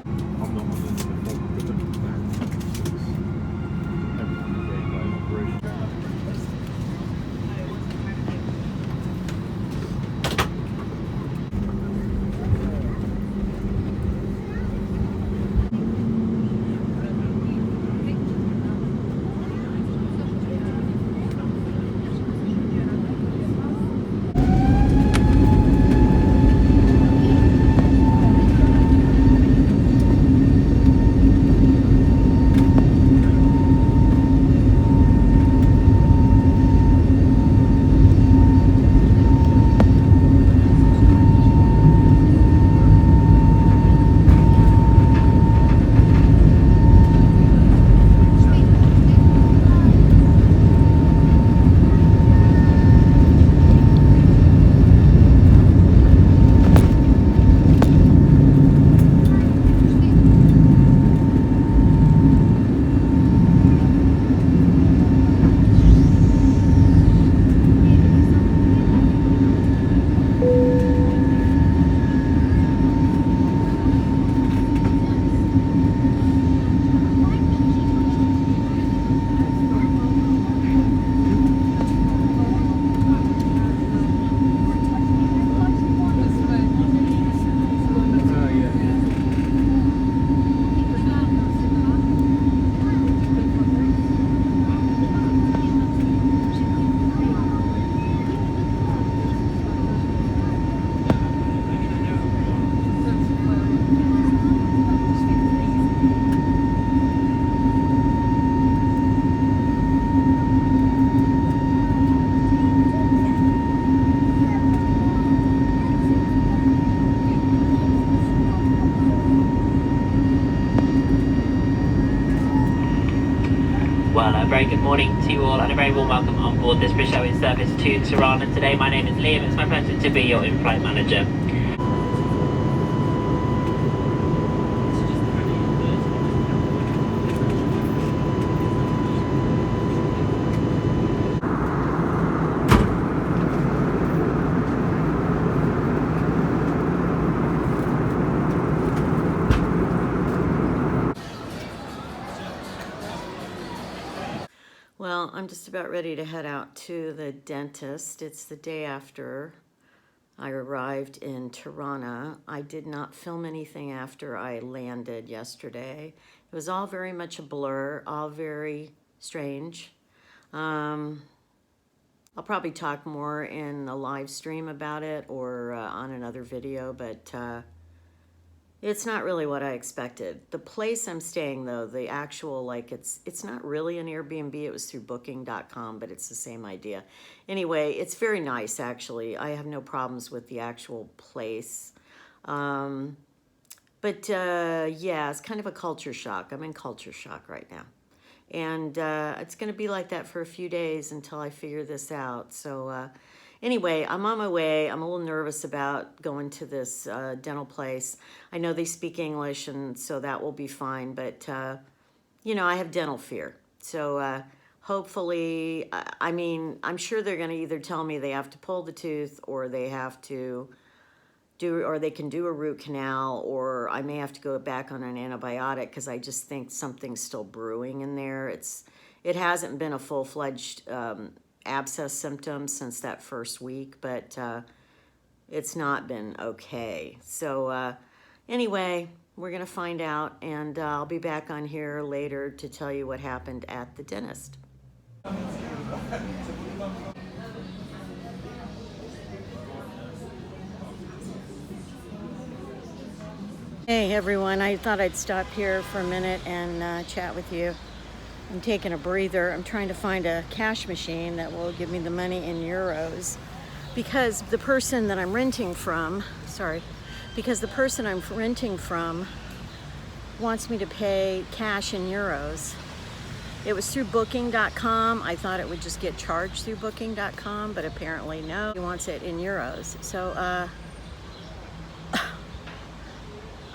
I'm not under the default equipment plan since everything is very low operation. Well, a very good morning to you all and a very warm welcome on board this British Airways service to Tirana today. My name is Liam, it's my pleasure to be your in-flight manager. Well, I'm just about ready to head out to the dentist. It's the day after I arrived in Tirana. I did not film anything after I landed yesterday. It was all very much a blur, all very strange. I'll probably talk more in a live stream about it or on another video, but it's not really what I expected. The place I'm staying, though, the actual, like, it's not really an Airbnb. It was through booking.com, but it's the same idea. Anyway, it's very nice, actually. I have no problems with the actual place. Yeah, it's kind of a culture shock. I'm in culture shock right now. And it's going to be like that for a few days until I figure this out. So anyway, I'm on my way. I'm a little nervous about going to this dental place. I know they speak English, and so that will be fine. But, you know, I have dental fear. So hopefully, I mean, I'm sure they're going to either tell me they have to pull the tooth or they have to or they can do a root canal, or I may have to go back on an antibiotic because I just think something's still brewing in there. It hasn't been a full-fledged abscess symptom since that first week, but it's not been okay. So anyway, we're gonna find out, and I'll be back on here later to tell you what happened at the dentist. Hey everyone, I thought I'd stop here for a minute and chat with you. I'm taking a breather. I'm trying to find a cash machine that will give me the money in euros because the person that I'm renting from, wants me to pay cash in euros. It was through booking.com. I thought it would just get charged through booking.com, but apparently no. He wants it in euros. So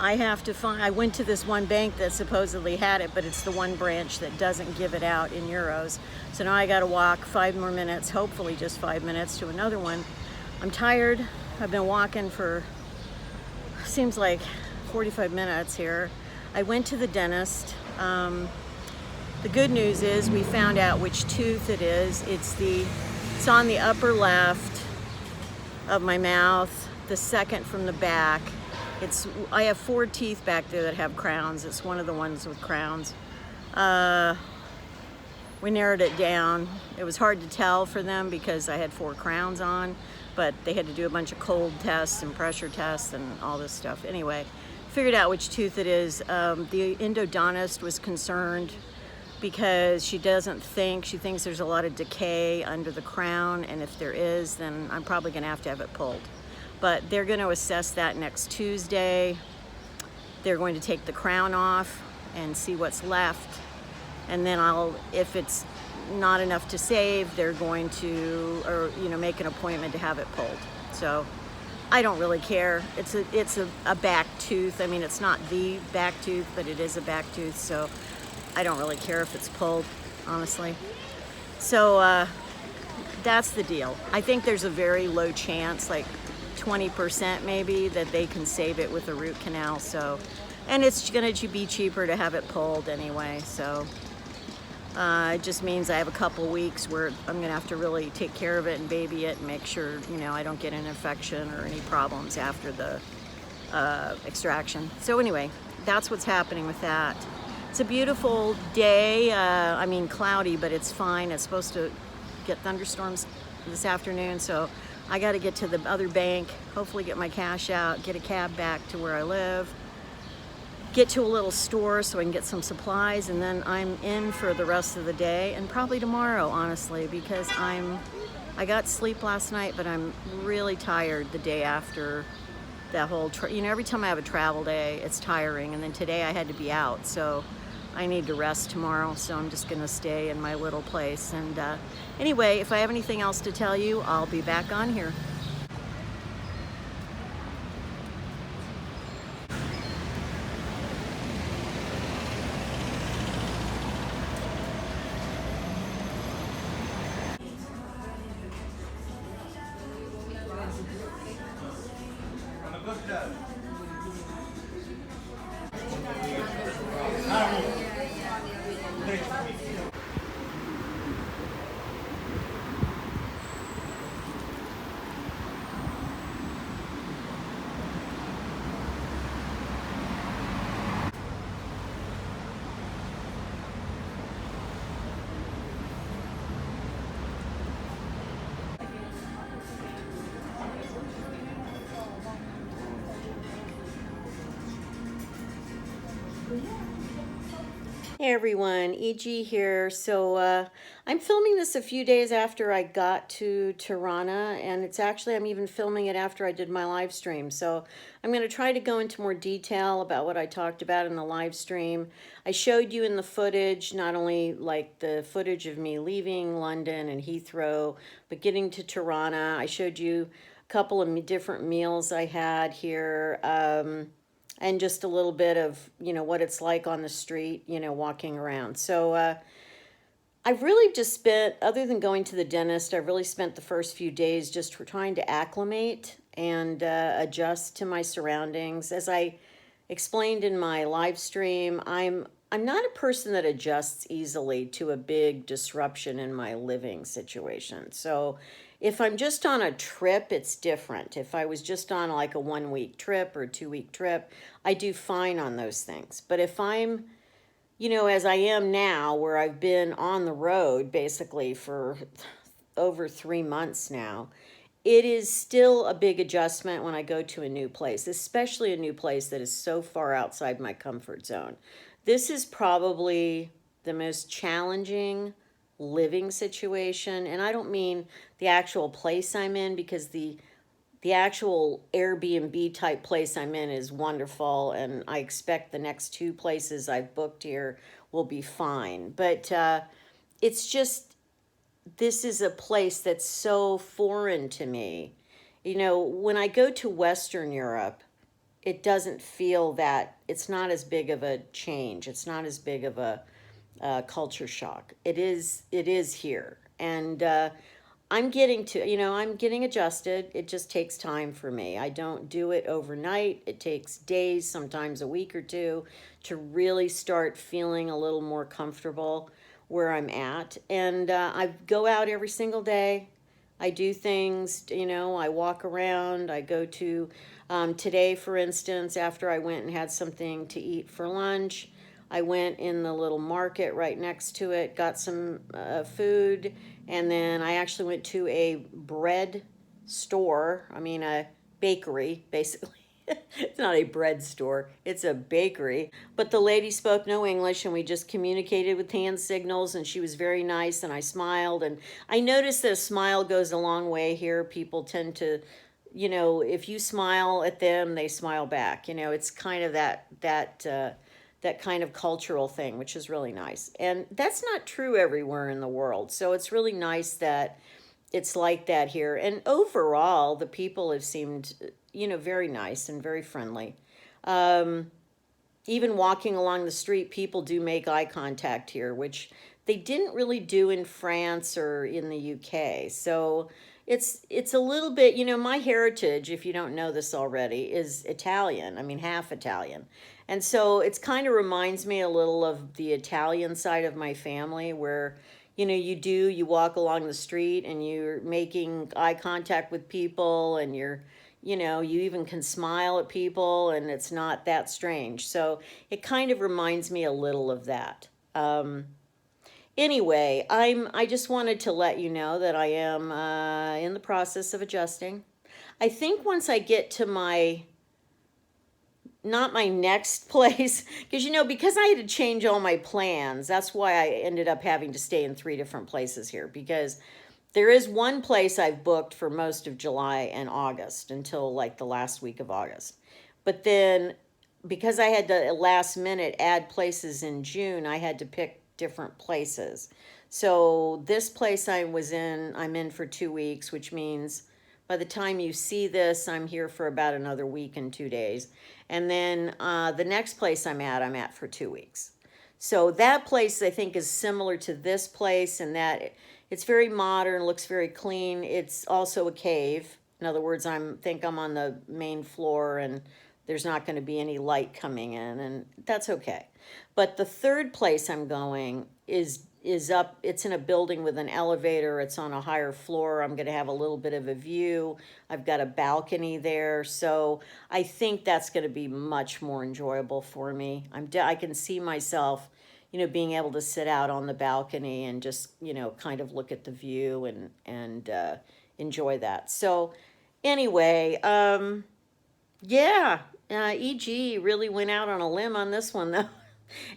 I went to this one bank that supposedly had it, but it's the one branch that doesn't give it out in euros. So now I got to walk 5 more minutes, hopefully just 5 minutes, to another one. I'm tired. I've been walking for, seems like 45 minutes here. I went to the dentist. The good news is we found out which tooth it is. It's on the upper left of my mouth, the second from the back. I have 4 teeth back there that have crowns. It's one of the ones with crowns. We narrowed it down. It was hard to tell for them because I had 4 crowns on, but they had to do a bunch of cold tests and pressure tests and all this stuff. Anyway, figured out which tooth it is. The endodontist was concerned because she thinks there's a lot of decay under the crown, and if there is, then I'm probably gonna have to have it pulled. But they're gonna assess that next Tuesday. They're going to take the crown off and see what's left. And then if it's not enough to save, they're going to, make an appointment to have it pulled. So I don't really care. It's a back tooth. I mean, it's not the back tooth, but it is a back tooth. So I don't really care if it's pulled, honestly. So that's the deal. I think there's a very low chance, like 20% maybe, that they can save it with a root canal. So, and it's gonna be cheaper to have it pulled anyway. So it just means I have a couple weeks where I'm gonna have to really take care of it and baby it and make sure, I don't get an infection or any problems after the extraction. So anyway, that's what's happening with that. It's a beautiful day. Cloudy, but it's fine. It's supposed to get thunderstorms this afternoon, so I got to get to the other bank, hopefully get my cash out, get a cab back to where I live, get to a little store so I can get some supplies, and then I'm in for the rest of the day and probably tomorrow, honestly, because I got sleep last night, but I'm really tired the day after that whole, every time I have a travel day, it's tiring, and then today I had to be out, so I need to rest tomorrow, so I'm just gonna stay in my little place. And anyway, if I have anything else to tell you, I'll be back on here. Hey everyone, EG here. So I'm filming this a few days after I got to Tirana, and I'm even filming it after I did my live stream. So I'm going to try to go into more detail about what I talked about in the live stream. I showed you in the footage, not only like the footage of me leaving London and Heathrow, but getting to Tirana. I showed you a couple of different meals I had here. And just a little bit of, what it's like on the street, walking around. So I've really just spent, other than going to the dentist, I've really spent the first few days just trying to acclimate and adjust to my surroundings. As I explained in my live stream, I'm not a person that adjusts easily to a big disruption in my living situation. So if I'm just on a trip, it's different. If I was just on like a 1-week trip or a 2-week trip, I do fine on those things. But if I'm, as I am now, where I've been on the road basically for over 3 months now, it is still a big adjustment when I go to a new place, especially a new place that is so far outside my comfort zone. This is probably the most challenging living situation, and I don't mean the actual place I'm in, because the actual Airbnb type place I'm in is wonderful, and I expect the next 2 places I've booked here will be fine. But it's just, this is a place that's so foreign to me. When I go to Western Europe, it doesn't feel that, it's not as big of a change. It's not as big of a culture shock. It is here. And I'm getting to, I'm getting adjusted. It just takes time for me. I don't do it overnight. It takes days, sometimes a week or two, to really start feeling a little more comfortable where I'm at. And I go out every single day. I do things, I walk around. I go to, today, for instance, after I went and had something to eat for lunch, I went in the little market right next to it, got some food, and then I actually went to a bread store. I mean, a bakery, basically. It's not a bread store, it's a bakery. But the lady spoke no English, and we just communicated with hand signals, and she was very nice, and I smiled. And I noticed that a smile goes a long way here. People tend to, if you smile at them, they smile back. It's kind of that kind of cultural thing, which is really nice. And that's not true everywhere in the world. So it's really nice that it's like that here. And overall, the people have seemed, very nice and very friendly. Even walking along the street, people do make eye contact here, which they didn't really do in France or in the UK. So it's a little bit, my heritage, if you don't know this already, is Italian. I mean, half Italian. And so it's kind of reminds me a little of the Italian side of my family where, you walk along the street and you're making eye contact with people, and you even can smile at people, and it's not that strange. So it kind of reminds me a little of that. Anyway, I just wanted to let you know that I am in the process of adjusting. I think once I get to not my next place, because because I had to change all my plans, that's why I ended up having to stay in 3 different places here, because there is one place I've booked for most of July and August until like the last week of August. But then because I had to last minute add places in June, I had to pick different places. So this place I'm in for 2 weeks, which means by the time you see this, I'm here for about another week and 2 days. And then the next place I'm at for 2 weeks. So that place I think is similar to this place in that it's very modern, looks very clean. It's also a cave. In other words, think I'm on the main floor, and there's not going to be any light coming in, and that's okay. But the third place I'm going is up. It's in a building with an elevator. It's on a higher floor. I'm going to have a little bit of a view. I've got a balcony there. So I think that's going to be much more enjoyable for me. I can see myself, being able to sit out on the balcony and just, kind of look at the view and enjoy that. So anyway, yeah, EG really went out on a limb on this one, though.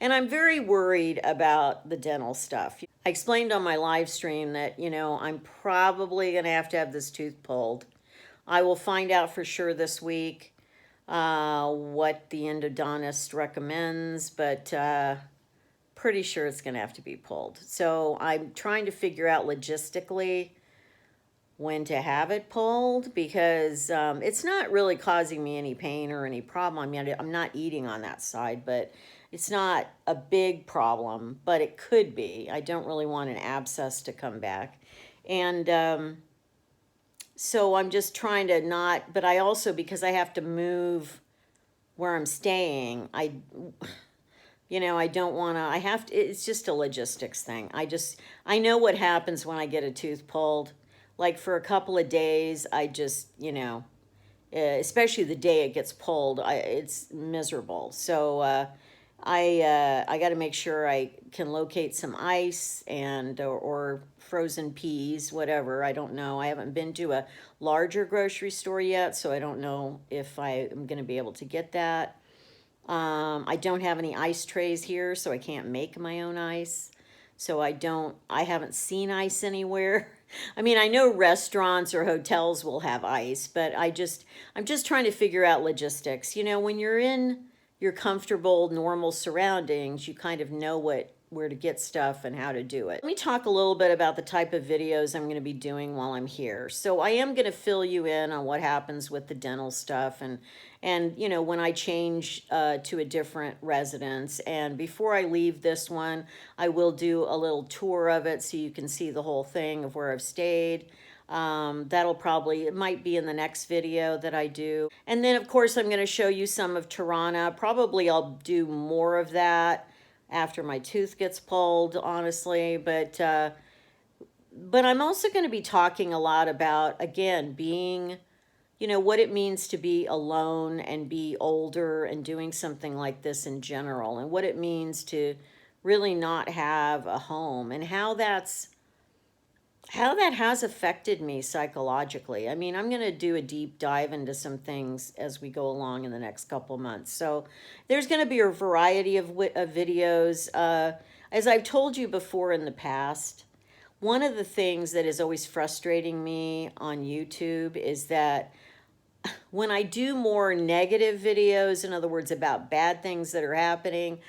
And I'm very worried about the dental stuff. I explained on my live stream that, I'm probably going to have this tooth pulled. I will find out for sure this week what the endodontist recommends, but pretty sure it's going to have to be pulled. So I'm trying to figure out logistically when to have it pulled, because it's not really causing me any pain or any problem. I mean, I'm not eating on that side, but it's not a big problem, but it could be. I don't really want an abscess to come back. And so I'm just trying to not, but I also, because I have to move where I'm staying, I don't want to, it's just a logistics thing. I know what happens when I get a tooth pulled. Like for a couple of days, I just, especially the day it gets pulled, it's miserable. So I got to make sure I can locate some ice or frozen peas, whatever. I don't know. I haven't been to a larger grocery store yet, so I don't know if I am going to be able to get that. I don't have any ice trays here, so I can't make my own ice. So I haven't seen ice anywhere. I mean, I know restaurants or hotels will have ice, but I'm just trying to figure out logistics. When you're in your comfortable, normal surroundings, you kind of know what where to get stuff and how to do it. Let me talk a little bit about the type of videos I'm going to be doing while I'm here. So I am going to fill you in on what happens with the dental stuff and you know, when I change to a different residence. And before I leave this one, I will do a little tour of it so you can see the whole thing of where I've stayed. That'll probably, it might be in the next video that I do. And then of course I'm going to show you some of Tirana. Probably I'll do more of that after my tooth gets pulled, honestly. But I'm also going to be talking a lot about, again, being, you know, what it means to be alone and be older and doing something like this in general, and what it means to really not have a home, and how that has affected me psychologically. I mean, I'm going to do a deep dive into some things as we go along in the next couple months. So there's going to be a variety of videos. As I've told you before in the past, one of the things that is always frustrating me on YouTube is that when I do more negative videos, in other words, about bad things that are happening,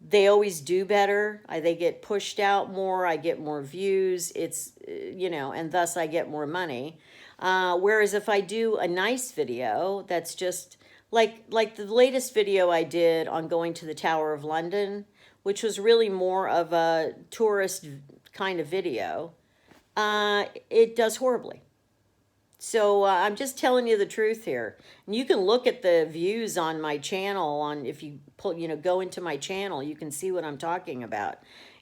they always do better. They get pushed out more. I get more views. It's, you know, and thus I get more money. Whereas if I do a nice video that's just like the latest video I did on going to the Tower of London, which was really more of a tourist kind of video, it does horribly. So I'm just telling you the truth here. And you can look at the views on my channel on, if you pull, you know, go into my channel, you can see what I'm talking about.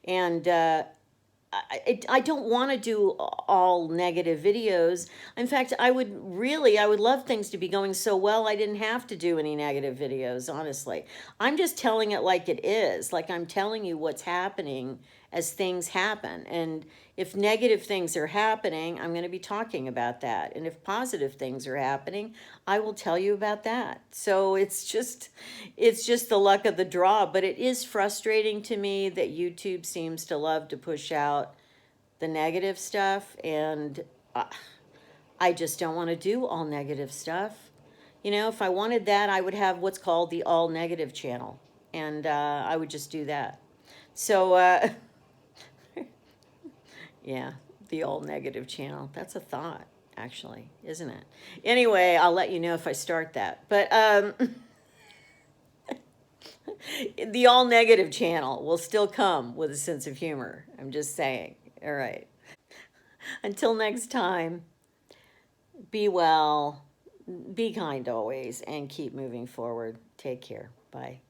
And I don't want to do all negative videos. In fact, I would love things to be going so well I didn't have to do any negative videos, honestly. I'm just telling it like it is. Like I'm telling you what's happening as things happen. And if negative things are happening, I'm going to be talking about that. And if positive things are happening, I will tell you about that. So it's just the luck of the draw. But it is frustrating to me that YouTube seems to love to push out the negative stuff. And I just don't want to do all negative stuff. You know, if I wanted that, I would have what's called the all negative channel. And I would just do that. So, yeah, the all negative channel. That's a thought, actually, isn't it? Anyway, I'll let you know if I start that. But the all negative channel will still come with a sense of humor. I'm just saying. All right. Until next time, be well, be kind always, and keep moving forward. Take care. Bye.